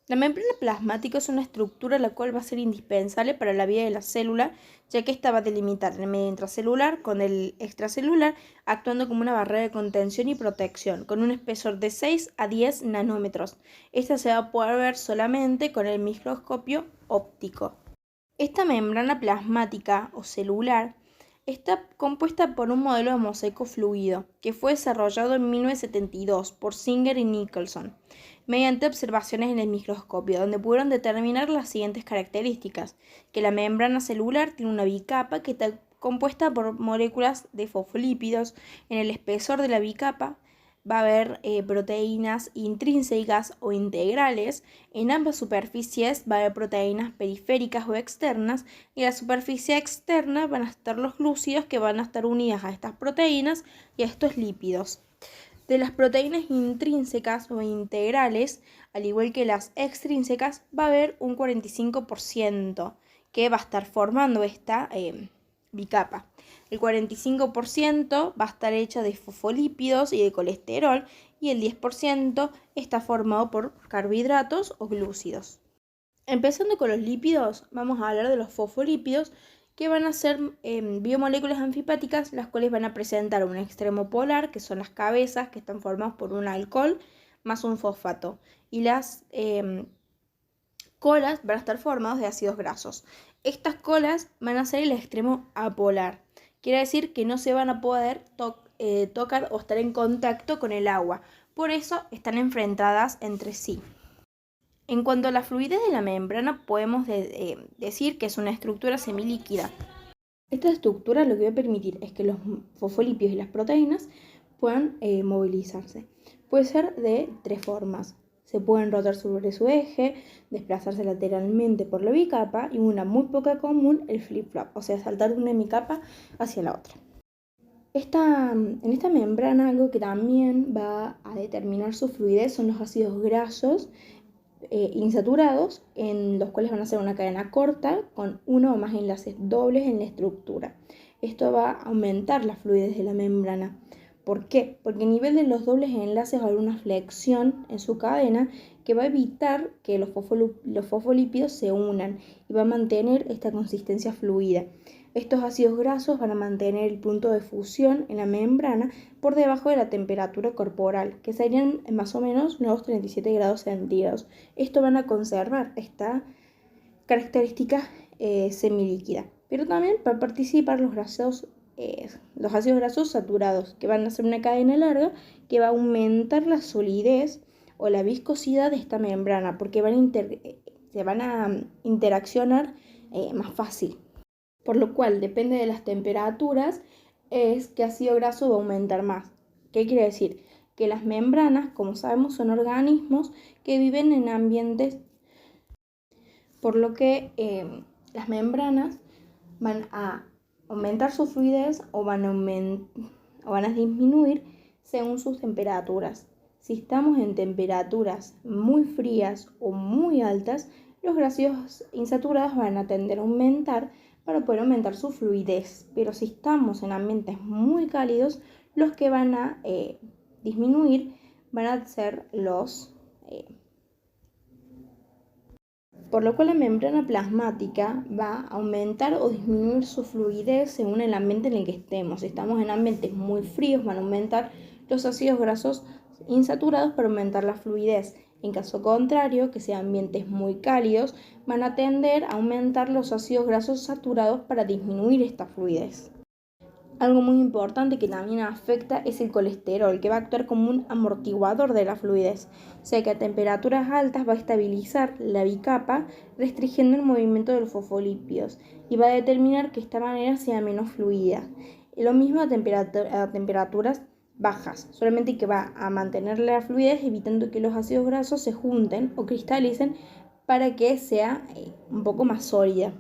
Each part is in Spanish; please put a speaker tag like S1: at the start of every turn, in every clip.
S1: La membrana plasmática es una estructura la cual va a ser indispensable para la vida de la célula, ya que esta va a delimitar el medio intracelular con el extracelular, actuando como una barrera de contención y protección, con un espesor de 6 a 10 nanómetros. Esta se va a poder ver solamente con el microscopio óptico. Esta membrana plasmática o celular está compuesta por un modelo de mosaico fluido que fue desarrollado en 1972 por Singer y Nicholson mediante observaciones en el microscopio, donde pudieron determinar las siguientes características: que la membrana celular tiene una bicapa que está compuesta por moléculas de fosfolípidos. En el espesor de la bicapa va a haber proteínas intrínsecas o integrales. En ambas superficies va a haber proteínas periféricas o externas, y en la superficie externa van a estar los glúcidos, que van a estar unidas a estas proteínas y a estos lípidos. De las proteínas intrínsecas o integrales, al igual que las extrínsecas, va a haber un 45% que va a estar formando esta bicapa. El 45% va a estar hecho de fosfolípidos y de colesterol, y el 10% está formado por carbohidratos o glúcidos. Empezando con los lípidos, vamos a hablar de los fosfolípidos, que van a ser biomoléculas anfipáticas, las cuales van a presentar un extremo polar, que son las cabezas, que están formadas por un alcohol más un fosfato, y las colas van a estar formadas de ácidos grasos. Estas colas van a ser el extremo apolar, quiere decir que no se van a poder tocar o estar en contacto con el agua, por eso están enfrentadas entre sí. En cuanto a la fluidez de la membrana, podemos decir que es una estructura semilíquida. Esta estructura lo que va a permitir es que los fosfolípidos y las proteínas puedan movilizarse. Puede ser de tres formas. Se pueden rotar sobre su eje, desplazarse lateralmente por la bicapa, y una muy poca común, el flip-flop, o sea, saltar de una bicapa hacia la otra. En esta membrana, algo que también va a determinar su fluidez son los ácidos grasos insaturados, en los cuales van a ser una cadena corta con uno o más enlaces dobles en la estructura. Esto va a aumentar la fluidez de la membrana. ¿Por qué? Porque a nivel de los dobles enlaces va a haber una flexión en su cadena que va a evitar que los fosfolípidos se unan y va a mantener esta consistencia fluida. Estos ácidos grasos van a mantener el punto de fusión en la membrana por debajo de la temperatura corporal, que serían más o menos unos 37 grados centígrados. Esto van a conservar esta característica semilíquida. Pero también va a participar los ácidos grasos saturados, que van a hacer una cadena larga que va a aumentar la solidez o la viscosidad de esta membrana, porque se van a interaccionar más fácil. Por lo cual, depende de las temperaturas, es que ácido graso va a aumentar más. ¿Qué quiere decir? Que las membranas, como sabemos, son organismos que viven en ambientes, por lo que las membranas van a aumentar su fluidez o van a disminuir según sus temperaturas. Si estamos en temperaturas muy frías o muy altas, los gaseosos insaturados van a tender a aumentar para poder aumentar su fluidez. Pero si estamos en ambientes muy cálidos, los que van a disminuir van a ser los por lo cual la membrana plasmática va a aumentar o disminuir su fluidez según el ambiente en el que estemos. Si estamos en ambientes muy fríos, van a aumentar los ácidos grasos insaturados para aumentar la fluidez. En caso contrario, que sean ambientes muy cálidos, van a tender a aumentar los ácidos grasos saturados para disminuir esta fluidez. Algo muy importante que también afecta es el colesterol, que va a actuar como un amortiguador de la fluidez, o sea que a temperaturas altas va a estabilizar la bicapa, restringiendo el movimiento de los fosfolípidos, y va a determinar que esta manera sea menos fluida. Y lo mismo a temperaturas bajas, solamente que va a mantener la fluidez, evitando que los ácidos grasos se junten o cristalicen para que sea un poco más sólida.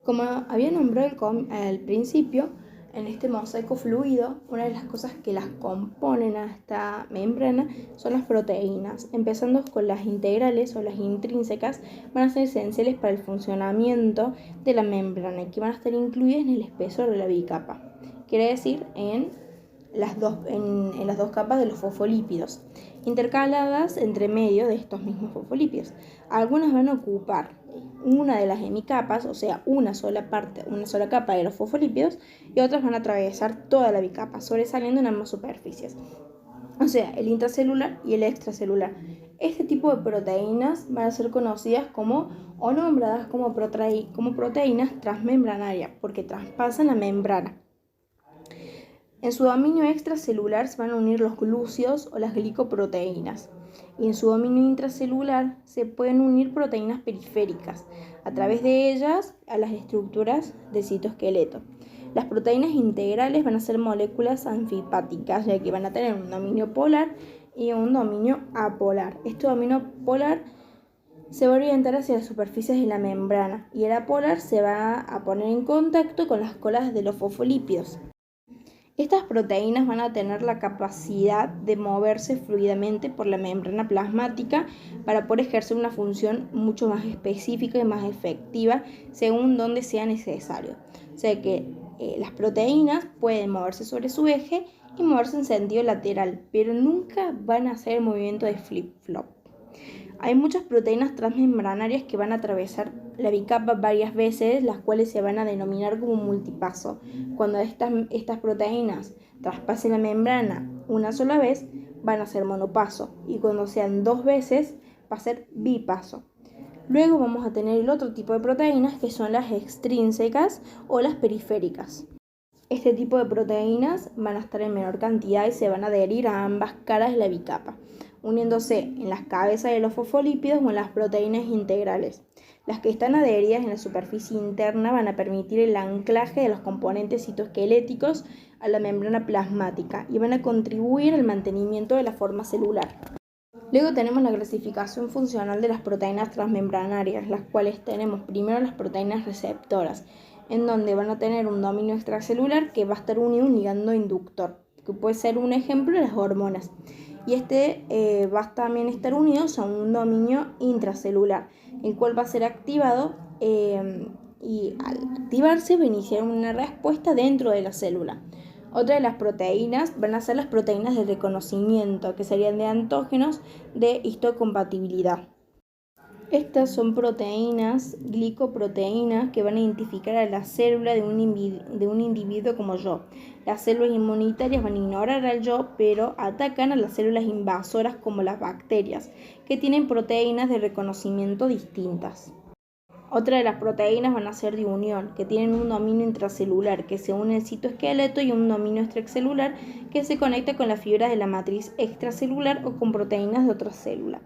S1: Como había nombrado al principio, en este mosaico fluido, una de las cosas que las componen a esta membrana son las proteínas. Empezando con las integrales o las intrínsecas, van a ser esenciales para el funcionamiento de la membrana y que van a estar incluidas en el espesor de la bicapa. Quiere decir en en las dos capas de los fosfolípidos, intercaladas entre medio de estos mismos fosfolípidos. Algunas van a ocupar una de las hemicapas, o sea, una sola capa de los fosfolípidos, y otras van a atravesar toda la bicapa, sobresaliendo en ambas superficies, o sea, el intracelular y el extracelular. Este tipo de proteínas van a ser conocidas como o nombradas como proteínas transmembranarias, porque traspasan la membrana. En su dominio extracelular se van a unir los glúcidos o las glicoproteínas. Y en su dominio intracelular se pueden unir proteínas periféricas, a través de ellas a las estructuras del citoesqueleto. Las proteínas integrales van a ser moléculas anfipáticas, ya que van a tener un dominio polar y un dominio apolar. Este dominio polar se va a orientar hacia las superficies de la membrana y el apolar se va a poner en contacto con las colas de los fosfolípidos. Estas proteínas van a tener la capacidad de moverse fluidamente por la membrana plasmática para poder ejercer una función mucho más específica y más efectiva según donde sea necesario. O sea que las proteínas pueden moverse sobre su eje y moverse en sentido lateral, pero nunca van a hacer el movimiento de flip-flop. Hay muchas proteínas transmembranarias que van a atravesar la bicapa varias veces, las cuales se van a denominar como multipaso. Cuando estas proteínas traspasen la membrana una sola vez, van a ser monopaso, y cuando sean dos veces, va a ser bipaso. Luego vamos a tener el otro tipo de proteínas, que son las extrínsecas o las periféricas. Este tipo de proteínas van a estar en menor cantidad y se van a adherir a ambas caras de la bicapa, uniéndose en las cabezas de los fosfolípidos o en las proteínas integrales. Las que están adheridas en la superficie interna van a permitir el anclaje de los componentes citoesqueléticos a la membrana plasmática y van a contribuir al mantenimiento de la forma celular. Luego tenemos la clasificación funcional de las proteínas transmembranarias, las cuales tenemos primero las proteínas receptoras, en donde van a tener un dominio extracelular que va a estar unido a un ligando inductor, que puede ser un ejemplo de las hormonas. Y va a también estar unido a un dominio intracelular, el cual va a ser activado y al activarse va a iniciar una respuesta dentro de la célula. Otra de las proteínas van a ser las proteínas de reconocimiento, que serían de antógenos de histocompatibilidad. Estas son proteínas, glicoproteínas, que van a identificar a la célula de un individuo como yo. Las células inmunitarias van a ignorar al yo, pero atacan a las células invasoras como las bacterias, que tienen proteínas de reconocimiento distintas. Otra de las proteínas van a ser de unión, que tienen un dominio intracelular que se une al citoesqueleto y un dominio extracelular que se conecta con las fibras de la matriz extracelular o con proteínas de otra célula.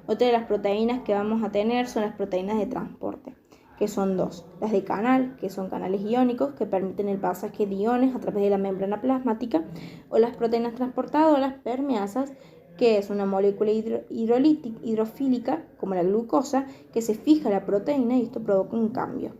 S1: Otra de las proteínas que vamos a tener son las proteínas de transporte, que son dos: las de canal, que son canales iónicos que permiten el pasaje de iones a través de la membrana plasmática, o las proteínas transportadoras permeasas, que es una molécula hidrofílica, como la glucosa, que se fija a la proteína y esto provoca un cambio.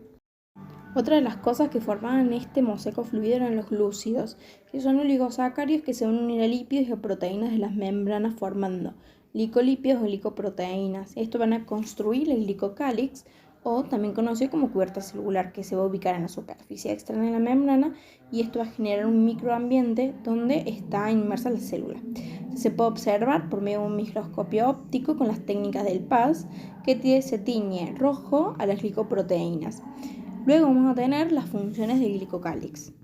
S1: Otra de las cosas que formaban este mosaico fluido eran los glúcidos, que son oligosacáridos que se van a unir a lípidos y a proteínas de las membranas formando glicolípidos o glicoproteínas. Esto van a construir el glicocálix, o también conocido como cubierta celular, que se va a ubicar en la superficie externa de la membrana, y esto va a generar un microambiente donde está inmersa la célula. Se puede observar por medio de un microscopio óptico con las técnicas del PAS, que se tiñe rojo a las glicoproteínas. Luego vamos a tener las funciones del glicocálix.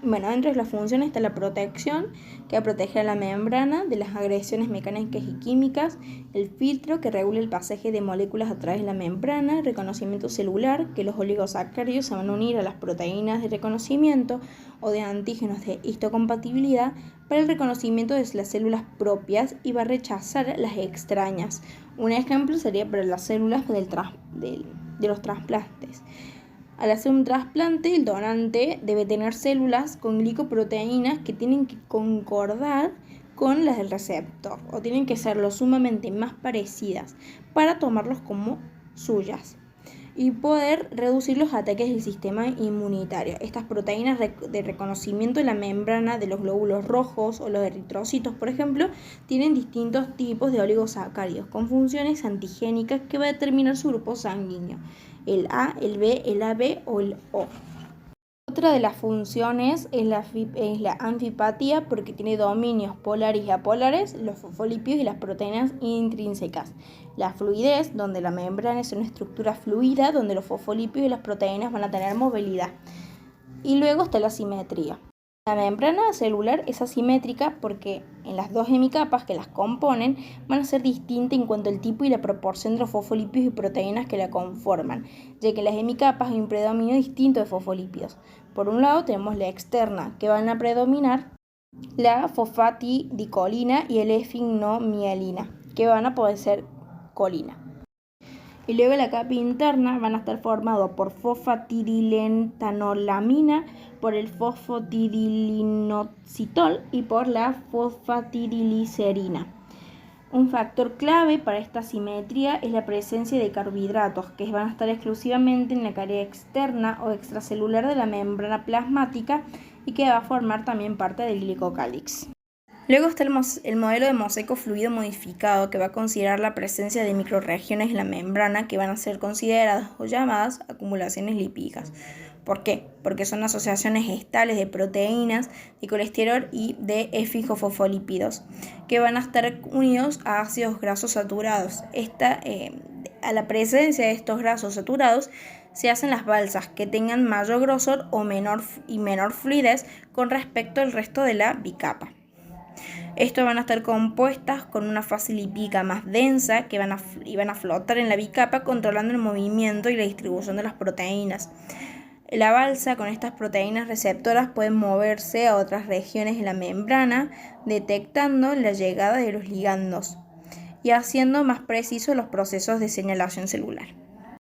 S1: Bueno, dentro de las funciones está la protección, que va a proteger a la membrana de las agresiones mecánicas y químicas, el filtro, que regula el pasaje de moléculas a través de la membrana, el reconocimiento celular, que los oligosacáridos se van a unir a las proteínas de reconocimiento o de antígenos de histocompatibilidad para el reconocimiento de las células propias y va a rechazar las extrañas. Un ejemplo sería para las células de los trasplantes. Al hacer un trasplante, el donante debe tener células con glicoproteínas que tienen que concordar con las del receptor, o tienen que ser lo sumamente más parecidas para tomarlos como suyas y poder reducir los ataques del sistema inmunitario. Estas proteínas de reconocimiento de la membrana de los glóbulos rojos o los eritrocitos, por ejemplo, tienen distintos tipos de oligosacáridos con funciones antigénicas que va a determinar su grupo sanguíneo: el A, el B, el AB o el O. Otra de las funciones es la anfipatía, porque tiene dominios polares y apolares, los fosfolípidos y las proteínas intrínsecas. La fluidez, donde la membrana es una estructura fluida, donde los fosfolípidos y las proteínas van a tener movilidad. Y luego está la simetría. La membrana celular es asimétrica porque en las dos hemicapas que las componen van a ser distintas en cuanto al tipo y la proporción de los fosfolípidos y proteínas que la conforman, ya que en las hemicapas hay un predominio distinto de fosfolípidos. Por un lado tenemos la externa, que van a predominar la fosfatidicolina y el esfigmomielina, que van a poder ser colina. Y luego la capa interna van a estar formados por fosfatidilentanolamina, por el fosfatidilinositol y por la fosfatidilicerina. Un factor clave para esta simetría es la presencia de carbohidratos, que van a estar exclusivamente en la cara externa o extracelular de la membrana plasmática y que va a formar también parte del glicocálix. Luego está el modelo de mosaico fluido modificado, que va a considerar la presencia de microrregiones en la membrana que van a ser consideradas o llamadas acumulaciones lipídicas. ¿Por qué? Porque son asociaciones estables de proteínas, de colesterol y de esfingofosfolípidos que van a estar unidos a ácidos grasos saturados. A la presencia de estos grasos saturados se hacen las balsas, que tengan mayor grosor o menor fluidez con respecto al resto de la bicapa. Estos van a estar compuestas con una fase lipídica más densa y van a flotar en la bicapa, controlando el movimiento y la distribución de las proteínas. La balsa con estas proteínas receptoras pueden moverse a otras regiones de la membrana, detectando la llegada de los ligandos y haciendo más precisos los procesos de señalación celular.